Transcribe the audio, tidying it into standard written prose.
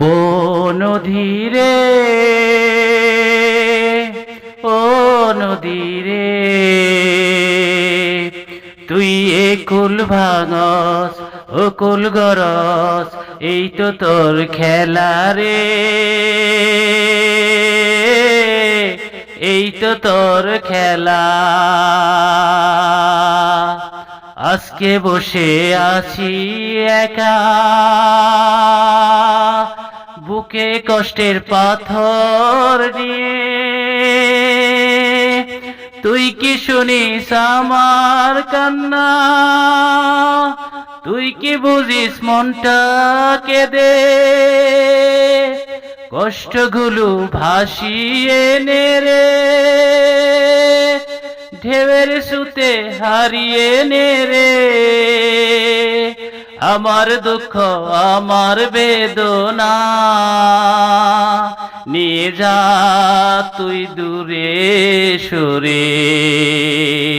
ও নদী রে, ও নদী রে, তুই এ কুল ভাঙস ও কুল গরস, এই তো তোর খেলা রে, এই তো তোর খেলা। আজকে বসে আছি একা, বুকে কষ্টের পাথর নিয়ে, তুই কি শুনিস আমার কান্না, তুই কি বুঝিস মনটা কেঁদে, কষ্টগুলো ভাসিয়ে নে রে, ঢেউয়ের সুতে হারিয়ে নে রে, আমার দুঃখ আমার বেদনা নিয়ে যা তুই দূরে সরে।